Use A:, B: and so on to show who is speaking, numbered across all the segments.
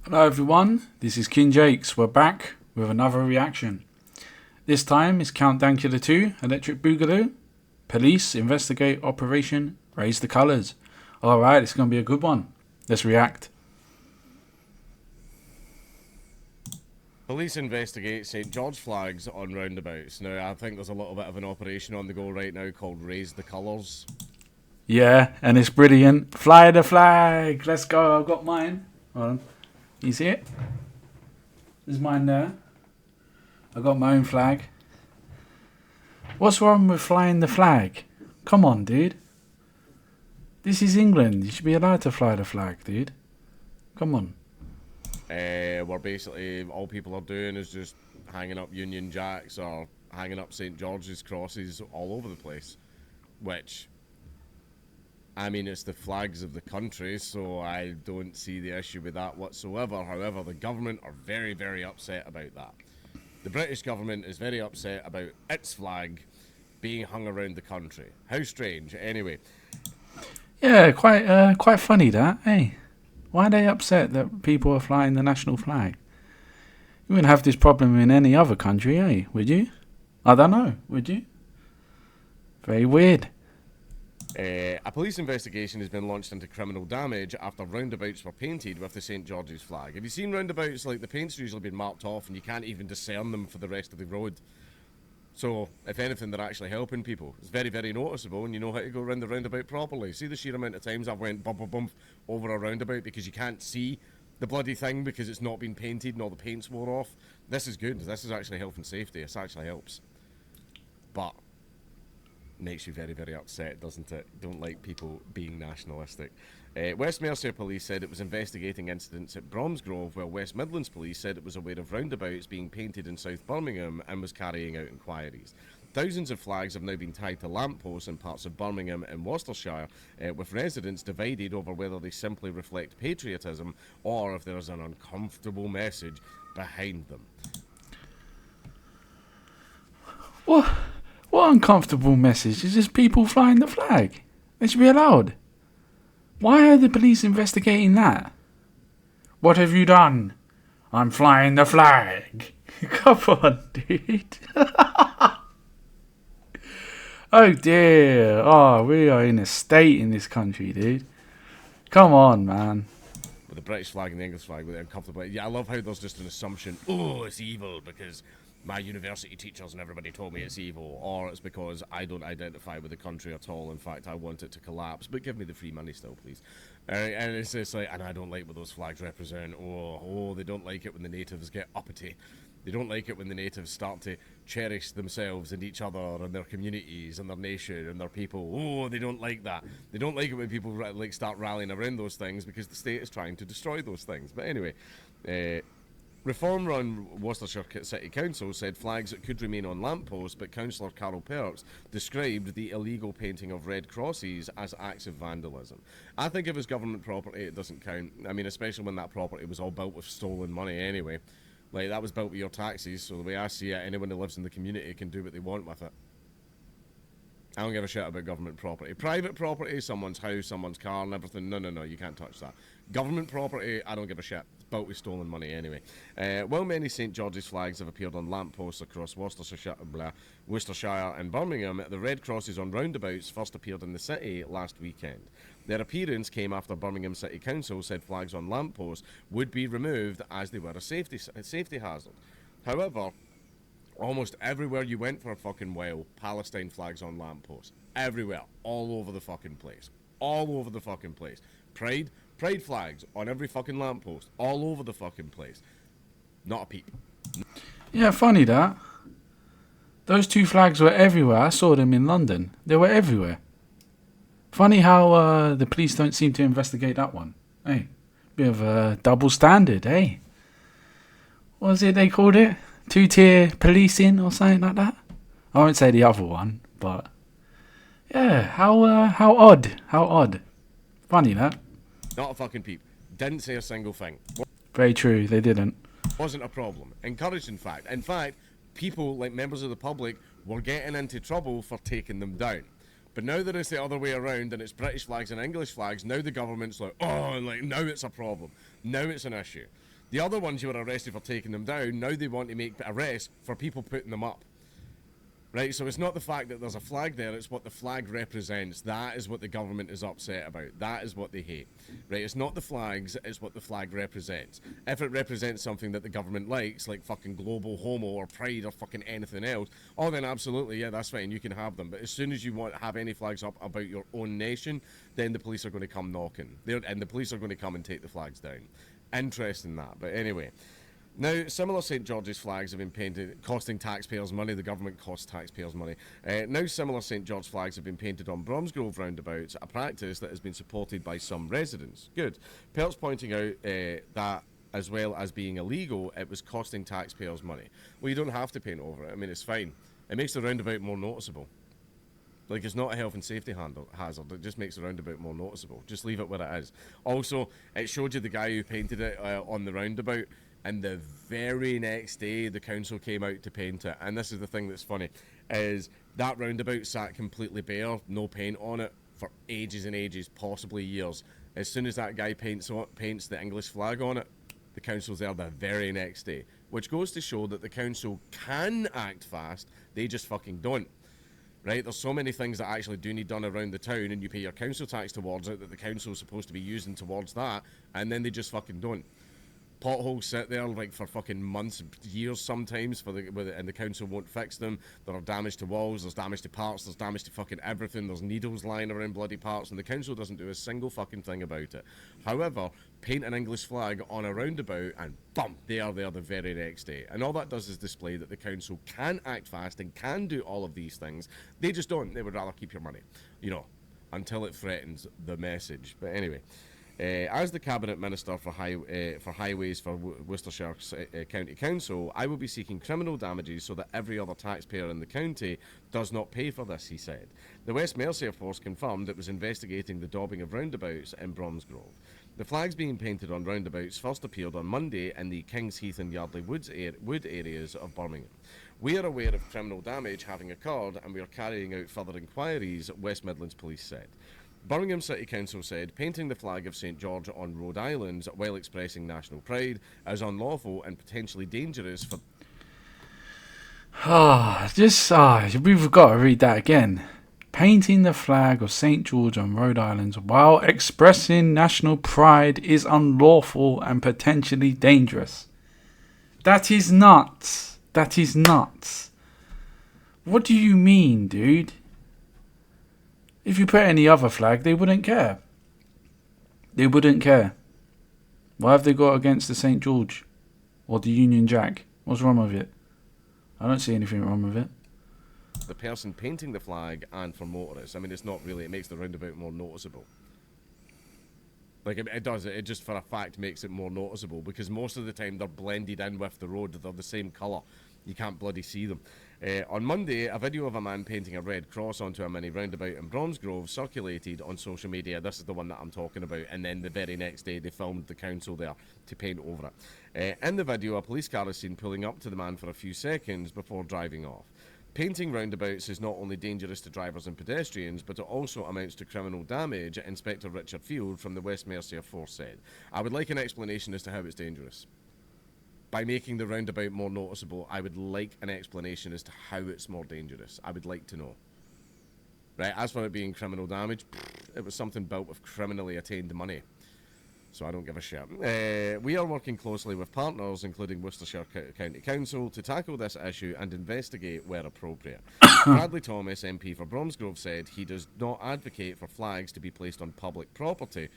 A: Hello everyone, this is King Jakes. We're back with another reaction. This time it's Count Dankula 2, Electric Boogaloo. Police investigate Operation Raise the Colours. Alright, it's going to be a good one. Let's react.
B: Police investigate St George flags on roundabouts. Now, I think there's a little bit of an operation on the go right now called Raise the Colours.
A: Yeah, and it's brilliant. Fly the flag! Let's go, I've got mine. Hold on. You see it? There's mine there. I got my own flag. What's wrong with flying the flag? Come on, dude. This is England. You should be allowed to fly the flag, dude. Come on.
B: Where basically all people are doing is just hanging up Union Jacks or hanging up St George's crosses all over the place. Which, I mean, it's the flags of the country, so I don't see the issue with that whatsoever. However, the government are very, very upset about that. The British government is very upset about its flag being hung around the country. How strange. Anyway.
A: Yeah, quite funny that. Hey, why are they upset that people are flying the national flag? You wouldn't have this problem in any other country, eh? Would you? I don't know. Would you? Very weird.
B: A police investigation has been launched into criminal damage after roundabouts were painted with the St George's flag. Have you seen roundabouts? Like, the paint's usually been marked off and you can't even discern them for the rest of the road. So, if anything, they're actually helping people. It's very, very noticeable, and you know how to go around the roundabout properly. See the sheer amount of times I've went bump, bump, bump over a roundabout because you can't see the bloody thing because it's not been painted and all the paint's wore off. This is good. This is actually health and safety. This actually helps. But makes you very, very upset, doesn't it? Don't like people being nationalistic. West Mercia Police said it was investigating incidents at Bromsgrove, while West Midlands Police said it was aware of roundabouts being painted in South Birmingham and was carrying out inquiries. Thousands of flags have now been tied to lampposts in parts of Birmingham and Worcestershire, with residents divided over whether they simply reflect patriotism or if there is an uncomfortable message behind them.
A: What uncomfortable message? Is this people flying the flag? They should be allowed. Why are the police investigating that? What have you done? I'm flying the flag. Come on, dude. Oh dear. Oh, we are in a state in this country, dude. Come on, man.
B: With the British flag and the English flag, with the uncomfortable. Yeah, I love how there's just an assumption, oh, it's evil because my university teachers and everybody told me it's evil, or it's because I don't identify with the country at all. In fact, I want it to collapse, but give me the free money still, please. And it's just like, and I don't like what those flags represent. Oh, they don't like it when the natives get uppity. They don't like it when the natives start to cherish themselves and each other and their communities and their nation and their people. Oh, they don't like that. They don't like it when people like start rallying around those things because the state is trying to destroy those things. But anyway, Reform-run Worcestershire City Council said flags could remain on lampposts, but Councillor Carol Perks described the illegal painting of red crosses as acts of vandalism. I think if it's government property, it doesn't count. I mean, especially when that property was all built with stolen money anyway. Like, that was built with your taxes, so the way I see it, anyone who lives in the community can do what they want with it. I don't give a shit about government property. Private property, someone's house, someone's car and everything, no, you can't touch that. Government property, I don't give a shit. It's built with stolen money anyway. While many St George's flags have appeared on lampposts across Worcestershire and Birmingham, the red crosses on roundabouts first appeared in the city last weekend. Their appearance came after Birmingham City Council said flags on lampposts would be removed as they were a safety hazard. However, almost everywhere you went for a fucking while, Palestine flags on lampposts. Everywhere. All over the fucking place. All over the fucking place. Pride flags on every fucking lamppost. All over the fucking place. Not a peep.
A: Yeah, funny that. Those two flags were everywhere. I saw them in London. They were everywhere. Funny how the police don't seem to investigate that one. Hey, bit of a double standard, hey? What was it they called it? Two-tier policing or something like that? I won't say the other one, but yeah, how odd. Funny that.
B: Not a fucking peep. Didn't say a single thing.
A: Very true, they didn't.
B: Wasn't a problem. Encouraged, in fact. In fact, people, like members of the public, were getting into trouble for taking them down. But now that it's the other way around and it's British flags and English flags, now the government's like, oh, like, now it's a problem. Now it's an issue. The other ones you were arrested for taking them down, now they want to make arrests for people putting them up. Right, so it's not the fact that there's a flag there, it's what the flag represents. That is what the government is upset about. That is what they hate. Right, it's not the flags, it's what the flag represents. If it represents something that the government likes, like fucking global homo or pride or fucking anything else, oh then absolutely, yeah, that's fine, you can have them. But as soon as you want to have any flags up about your own nation, then the police are going to come knocking. And the police are going to come and take the flags down. Interesting that, but anyway. Now, similar St George's flags have been painted, costing taxpayers money. The government costs taxpayers money. Now, similar St George flags have been painted on Bromsgrove roundabouts, a practice that has been supported by some residents. Good. Pert's pointing out that, as well as being illegal, it was costing taxpayers money. Well, you don't have to paint over it. I mean, it's fine. It makes the roundabout more noticeable. Like, it's not a health and safety hazard. It just makes the roundabout more noticeable. Just leave it where it is. Also, it showed you the guy who painted it on the roundabout. And the very next day, the council came out to paint it. And this is the thing that's funny, is that roundabout sat completely bare, no paint on it, for ages and ages, possibly years. As soon as that guy paints the English flag on it, the council's there the very next day. Which goes to show that the council can act fast, they just fucking don't. Right? There's so many things that actually do need done around the town, and you pay your council tax towards it, that the council's supposed to be using towards that, and then they just fucking don't. Potholes sit there like for fucking months, years sometimes, and the council won't fix them. There are damage to walls, there's damage to parts, there's damage to fucking everything, there's needles lying around bloody parts, and the council doesn't do a single fucking thing about it. However, paint an English flag on a roundabout and bum, they are there the very next day. And all that does is display that the council can act fast and can do all of these things. They just don't. They would rather keep your money, you know, until it threatens the message. But anyway. As the Cabinet Minister for Highways for Worcestershire County Council, I will be seeking criminal damages so that every other taxpayer in the county does not pay for this, he said. The West Mercia Force confirmed it was investigating the daubing of roundabouts in Bromsgrove. The flags being painted on roundabouts first appeared on Monday in the Kings Heath and Yardley Wood areas of Birmingham. We are aware of criminal damage having occurred and we are carrying out further inquiries, West Midlands Police said. Birmingham City Council said painting the flag of St George on Rhode Island while expressing national pride is unlawful and potentially dangerous for...
A: We've got to read that again. Painting the flag of St George on Rhode Island while expressing national pride is unlawful and potentially dangerous. That is nuts. That is nuts. What do you mean, dude? If you put any other flag, they wouldn't care. They wouldn't care. What have they got against the St. George? Or the Union Jack? What's wrong with it? I don't see anything wrong with it.
B: The person painting the flag and for motorists. I mean, it's not really, it makes the roundabout more noticeable. Like, it does, it just for a fact makes it more noticeable because most of the time they're blended in with the road, they're the same colour. You can't bloody see them. On Monday, a video of a man painting a red cross onto a mini roundabout in Bromsgrove circulated on social media. This is the one that I'm talking about. And then the very next day, they filmed the council there to paint over it. In the video, a police car is seen pulling up to the man for a few seconds before driving off. Painting roundabouts is not only dangerous to drivers and pedestrians, but it also amounts to criminal damage, Inspector Richard Field from the West Mercia Force said. I would like an explanation as to how it's dangerous. By making the roundabout more noticeable, I would like an explanation as to how it's more dangerous. I would like to know. Right, as for it being criminal damage, it was something built with criminally attained money. So I don't give a shit. We are working closely with partners, including Worcestershire County Council, to tackle this issue and investigate where appropriate. Bradley Thomas, MP for Bromsgrove, said he does not advocate for flags to be placed on public property,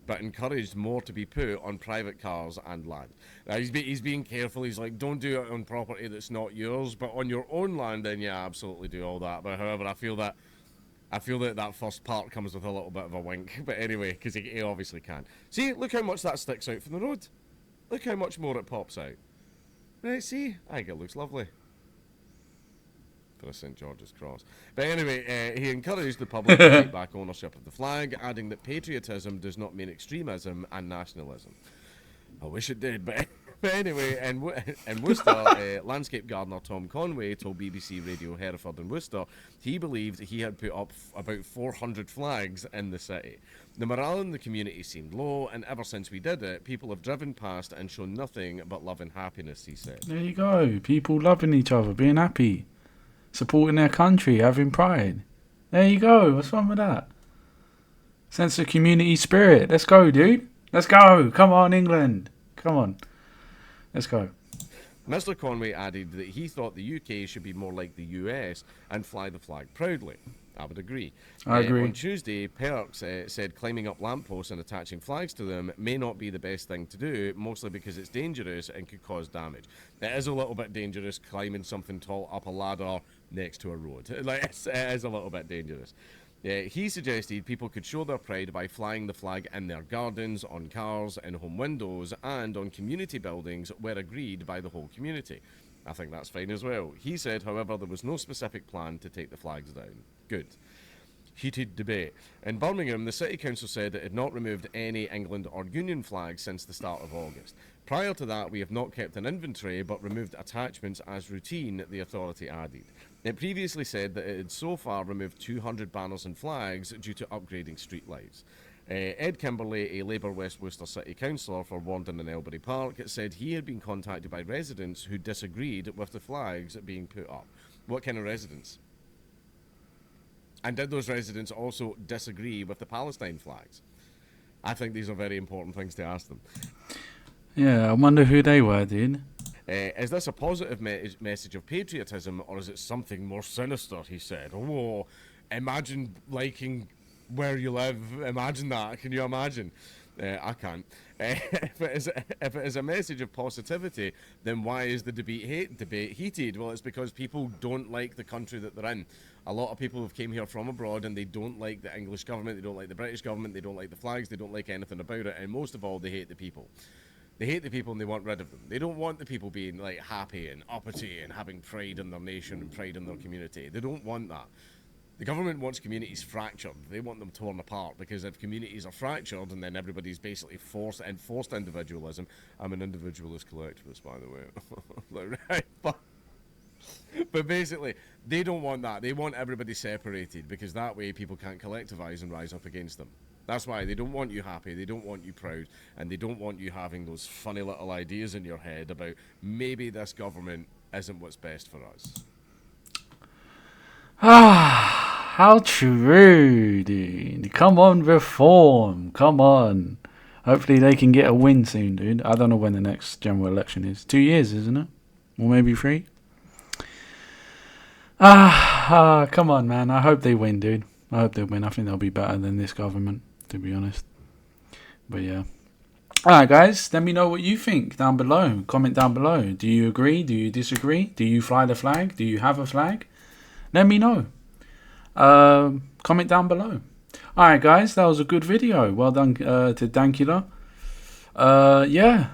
B: but encouraged more to be put on private cars and land. Now, he's being careful. He's like, don't do it on property that's not yours, but on your own land, then yeah, absolutely do all that. But however, I feel that that first part comes with a little bit of a wink. But anyway, because he obviously can. See, look how much that sticks out from the road. Look how much more it pops out. Right, see? I think it looks lovely. For a St George's Cross. But anyway, he encouraged the public to take back ownership of the flag, adding that patriotism does not mean extremism and nationalism. I wish it did, but But anyway, in Worcester, landscape gardener Tom Conway told BBC Radio Hereford in Worcester he believed he had put up about 400 flags in the city. The morale in the community seemed low, and ever since we did it, people have driven past and shown nothing but love and happiness, he said.
A: There you go. People loving each other, being happy, supporting their country, having pride. There you go. What's wrong with that? Sense of community spirit. Let's go, dude. Let's go. Come on, England. Come on. Let's go.
B: Mr. Conway added that he thought the UK should be more like the US and fly the flag proudly. I would agree.
A: I agree.
B: On Tuesday, Perks said climbing up lampposts and attaching flags to them may not be the best thing to do, mostly because it's dangerous and could cause damage. It is a little bit dangerous climbing something tall up a ladder next to a road. It is a little bit dangerous. He suggested people could show their pride by flying the flag in their gardens, on cars, in home windows, and on community buildings where agreed by the whole community. I think that's fine as well. He said, however, there was no specific plan to take the flags down. Good. Heated debate. In Birmingham, the City Council said it had not removed any England or Union flags since the start of August. Prior to that, we have not kept an inventory but removed attachments as routine, the authority added. It previously said that it had so far removed 200 banners and flags due to upgrading streetlights. Ed Kimberley, a Labour West Worcester City Councillor for Warden and Elbury Park, said he had been contacted by residents who disagreed with the flags being put up. What kind of residents? And did those residents also disagree with the Palestine flags? I think these are very important things to ask them.
A: Yeah, I wonder who they were, dude.
B: Is this a positive message of patriotism, or is it something more sinister, he said. Oh, imagine liking where you live. Imagine that. Can you imagine? I can't. If it is a message of positivity, then why is the debate heated? Well, it's because people don't like the country that they're in. A lot of people have came here from abroad and they don't like the English government, they don't like the British government, they don't like the flags, they don't like anything about it, and most of all, they hate the people. They hate the people and they want rid of them. They don't want the people being like happy and uppity and having pride in their nation and pride in their community. They don't want that. The government wants communities fractured. They want them torn apart, because if communities are fractured and then everybody's basically forced individualism. I'm an individualist collectivist, by the way. Right, but basically, they don't want that. They want everybody separated, because that way people can't collectivise and rise up against them. That's why they don't want you happy, they don't want you proud, and they don't want you having those funny little ideas in your head about maybe this government isn't what's best for us.
A: Ah, how true, dude. Come on, reform. Come on. Hopefully they can get a win soon, dude. I don't know when the next general election is. 2 years, isn't it? Or maybe 3? Come on, man. I hope they win, dude. I hope they win. I think they'll be better than this government, to be honest. But yeah. Alright, guys. Let me know what you think down below. Comment down below. Do you agree? Do you disagree? Do you fly the flag? Do you have a flag? Let me know. Comment down below. Alright, guys. That was a good video. Well done to Dankula. Yeah.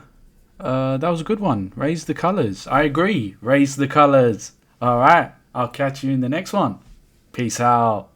A: That was a good one. Raise the colours. I agree. Raise the colours. Alright. I'll catch you in the next one. Peace out.